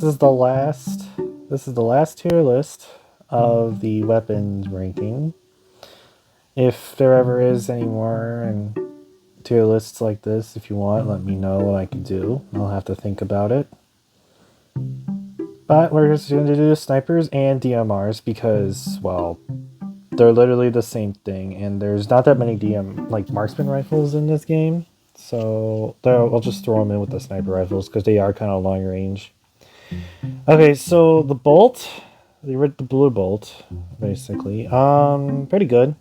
This is the last. This is the last tier list of the weapons ranking. If there ever is any more and tier lists like this, if you want, let me know what I can do. I'll have to think about it. But we're just going to do snipers and DMRs because, well, they're literally the same thing, and there's not that many marksman rifles in this game. So I'll just throw them in with the sniper rifles because they are kind of long range. Okay, so the bolt, the blue bolt, basically, pretty good.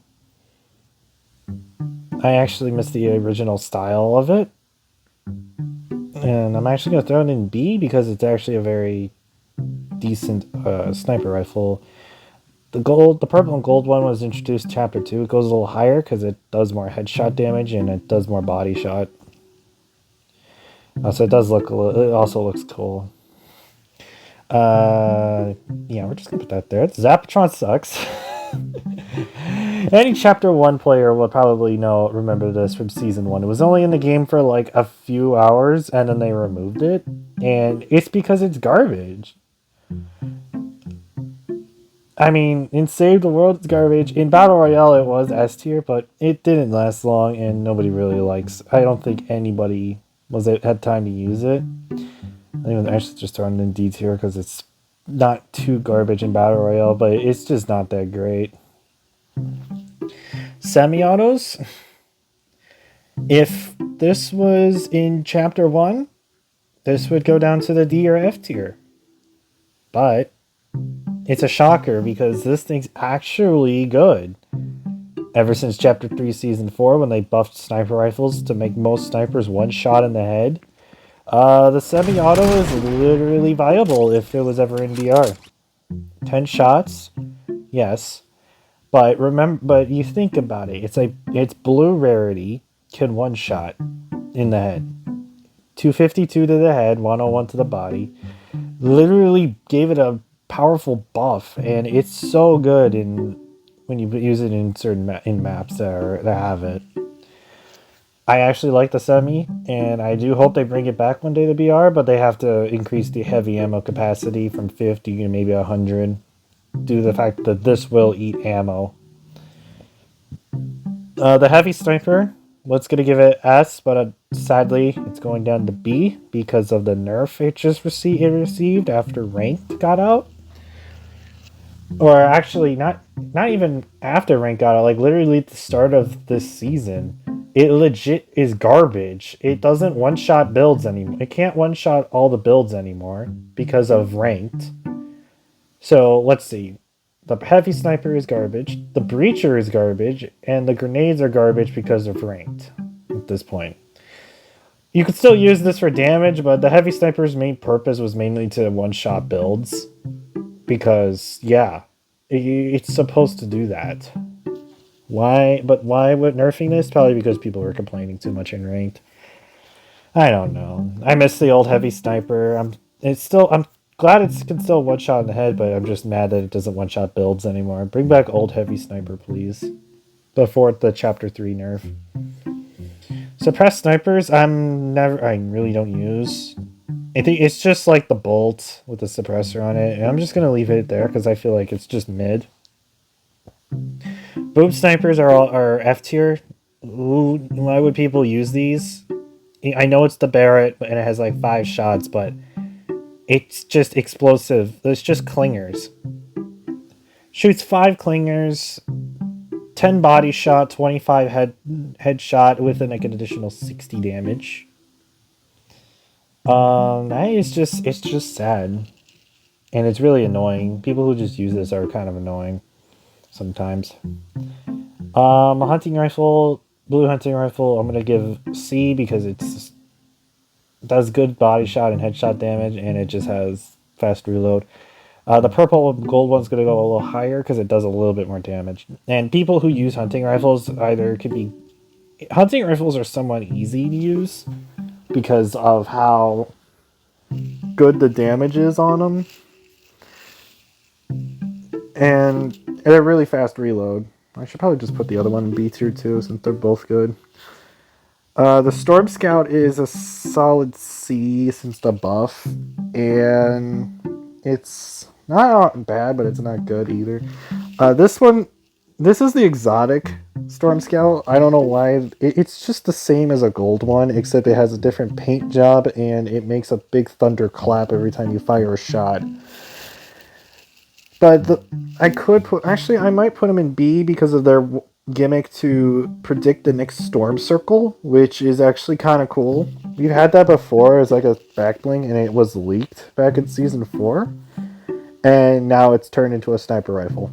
I actually missed the original style of it, and I'm actually gonna throw it in B because it's actually a very decent sniper rifle. The purple and gold one was introduced chapter 2. It goes a little higher because it does more headshot damage and it does more body shot. So it does look it also looks cool. Yeah, we're just gonna put that there. Zapatron sucks. Any chapter 1 player will probably remember this from season 1. It was only in the game for like a few hours and then they removed it, and it's because it's garbage. I mean, in Save the World, it's garbage. In Battle Royale, it was S tier, but it didn't last long, and nobody really likes. I don't think anybody had time to use it. I think actually just throwing it in D tier because it's not too garbage in Battle Royale, but it's just not that great. Semi-autos. If this was in Chapter 1, this would go down to the D or F tier. But it's a shocker because this thing's actually good. Ever since Chapter 3 Season 4, when they buffed sniper rifles to make most snipers one shot in the head, the semi-auto is literally viable if it was ever in VR. 10 shots, yes. But you think about it, it's blue rarity, can one shot in the head. 252 to the head, 101 to the body. Literally gave it a powerful buff, and it's so good when you use it in certain maps that have it. I actually like the semi, and I do hope they bring it back one day to BR, but they have to increase the heavy ammo capacity from 50 to maybe 100 due to the fact that this will eat ammo. The heavy sniper, let's gonna give it S, but sadly it's going down to B because of the nerf it received after ranked got out. Or actually, not even after rank got out. Like literally at the start of this season, it legit is garbage. It doesn't one shot builds anymore. It can't one shot all the builds anymore because of ranked. So let's see. The heavy sniper is garbage, the breacher is garbage, and the grenades are garbage because of ranked at this point. You could still use this for damage, but the heavy sniper's main purpose was mainly to one-shot builds. Because, yeah, it's supposed to do that. Why? But why would nerfing this? Probably because people were complaining too much in ranked. I don't know. I miss the old heavy sniper. I'm glad it can still one shot in the head, but I'm just mad that it doesn't one shot builds anymore. Bring back old heavy sniper, please. Before the chapter 3 nerf. Suppressed snipers, I really don't use. I think it's just like the bolt with the suppressor on it, and I'm just gonna leave it there because I feel like it's just mid. Boom snipers are F tier. Why would people use these? I know it's the Barrett and it has like 5 shots, but it's just explosive. It's just clingers. Shoots 5 clingers, 10 body shot, 25 headshot with like an additional 60 damage. It's just sad. And it's really annoying. People who just use this are kind of annoying sometimes. A hunting rifle, blue hunting rifle, I'm gonna give C because it does good body shot and headshot damage, and it just has fast reload. The purple and gold one's gonna go a little higher because it does a little bit more damage. And people who use hunting rifles hunting rifles are somewhat easy to use because of how good the damage is on them. And they're really fast reload. I should probably just put the other one in B tier too, since they're both good. The Storm Scout is a solid C since the buff, and it's not bad, but it's not good either. This one, this is the exotic Storm Scout. I don't know why. It's just the same as a gold one, except it has a different paint job, and it makes a big thunder clap every time you fire a shot. But I could put, actually, I might put them in B because of their gimmick to predict the next storm circle, which is actually kind of cool. We've had that before as like a back bling, and it was leaked back in season 4, and now it's turned into a sniper rifle.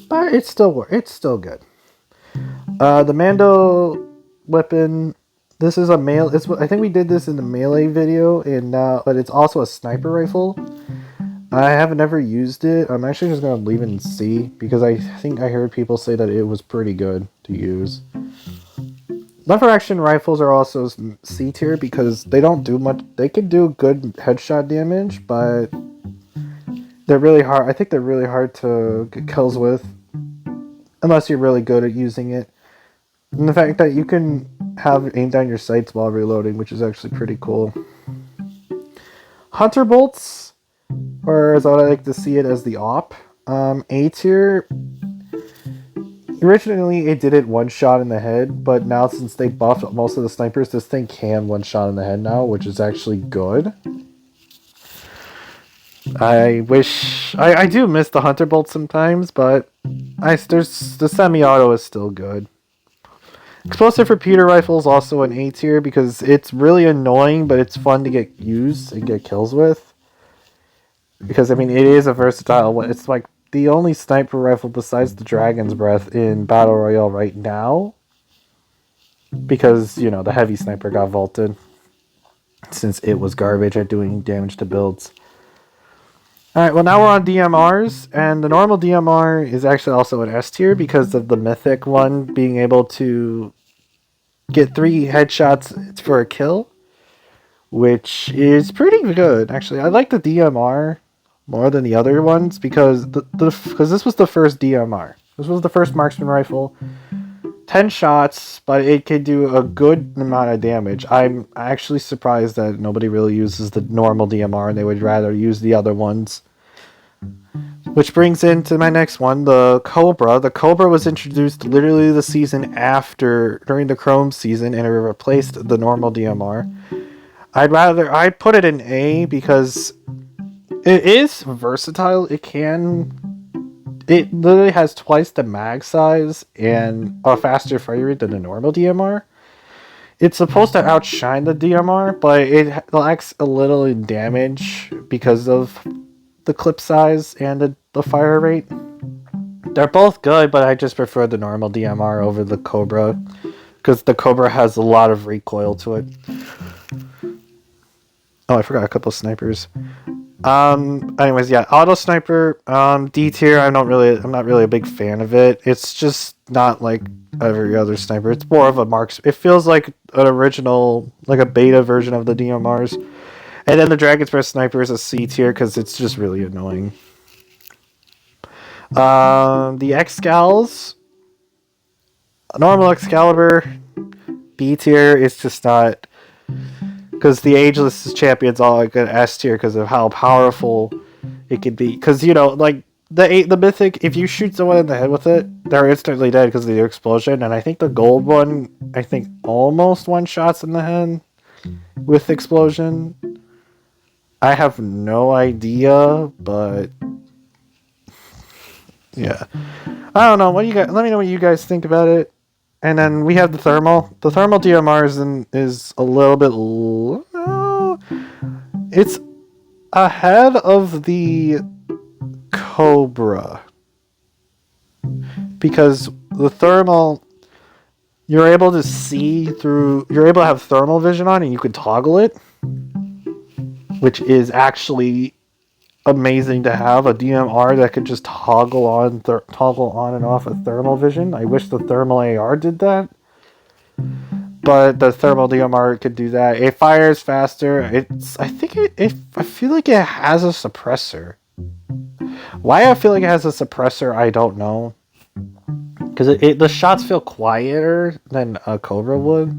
But it's still good. The Mando weapon. This is a melee. I think we did this in the melee video, and but it's also a sniper rifle. I have never used it. I'm actually just gonna leave it in C because I think I heard people say that it was pretty good to use. Lever action rifles are also C tier because they don't do much. They can do good headshot damage, but they're really hard. I think they're really hard to get kills with, unless you're really good at using it. And the fact that you can have aim down your sights while reloading, which is actually pretty cool. Hunter bolts, or as I like to see it, as the op. A tier. Originally, it did it one shot in the head, but now since they buffed most of the snipers, this thing can one shot in the head now, which is actually good. I do miss the hunter bolt sometimes, but there's the semi-auto is still good. Explosive repeater rifle is also an A tier because it's really annoying, but it's fun to get used and get kills with. Because I mean, it is a versatile one. It's like the only sniper rifle besides the Dragon's Breath in Battle Royale right now. Because, you know, the heavy sniper got vaulted. Since it was garbage at doing damage to builds. Alright, well now we're on DMRs. And the normal DMR is actually also an S tier because of the mythic one being able to get 3 headshots for a kill. Which is pretty good, actually. I like the DMR more than the other ones because because this was the first DMR. This was the first marksman rifle. 10 shots, but it could do a good amount of damage. I'm actually surprised that nobody really uses the normal DMR and they would rather use the other ones. Which brings into my next one, the Cobra. The Cobra was introduced literally the season after, during the Chrome season, and it replaced the normal DMR. I'd put it in A because it is versatile. It literally has twice the mag size and a faster fire rate than the normal DMR. It's supposed to outshine the DMR, but it lacks a little in damage because of the clip size and the fire rate. They're both good, but I just prefer the normal DMR over the Cobra because the Cobra has a lot of recoil to it. Oh, I forgot a couple of snipers. Anyways, yeah, auto sniper, D tier. I'm not really a big fan of it. It's just not like every other sniper. It's more of a marks. It feels like an original, like a beta version of the DMRs. And then the Dragon's Breath sniper is a C tier because it's just really annoying. The Excals, normal Excalibur, B tier. It's just not. Because the Ageless Champion's all like an S tier because of how powerful it could be. Because, you know, like, the Mythic, if you shoot someone in the head with it, they're instantly dead because of the explosion. And I think the gold one, almost one shots in the head with explosion. I have no idea, but yeah. I don't know. What do you guys? Let me know what you guys think about it. And then we have the thermal. The thermal DMR is a little bit low. It's ahead of the Cobra. Because the thermal, you're able to see through, you're able to have thermal vision on and you can toggle it. Which is actually amazing to have, a DMR that could just toggle on and off of thermal vision. I wish the thermal AR did that, but the thermal DMR could do that. It fires faster. I feel like it has a suppressor. Why I feel like it has a suppressor, I don't know. because the shots feel quieter than a Cobra would.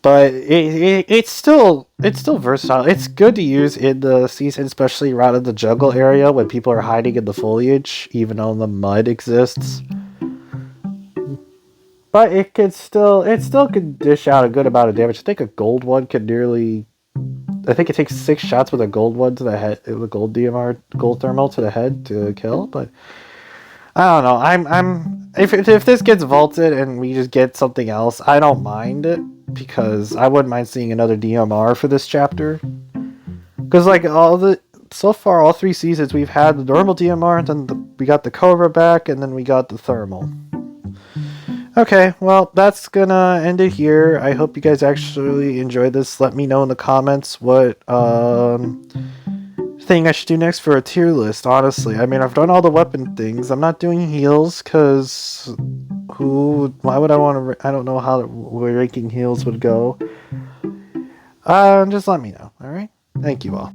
But it's still versatile. It's good to use in the season, especially around in the jungle area when people are hiding in the foliage, even though the mud exists. But it still could dish out a good amount of damage. I think a gold one could nearly. I think it takes 6 shots with a gold one to the head, with a gold DMR, gold thermal to the head to kill. But I don't know. If this gets vaulted and we just get something else, I don't mind it because I wouldn't mind seeing another DMR for this chapter. Because like so far, all 3 seasons we've had the normal DMR, and then we got the Cobra back, and then we got the thermal. Okay, well, that's gonna end it here. I hope you guys actually enjoyed this. Let me know in the comments what thing I should do next for a tier list, honestly. I mean, I've done all the weapon things. I'm not doing heals, because why would I want to... I don't know how ranking heals would go. Just let me know, alright? Thank you all.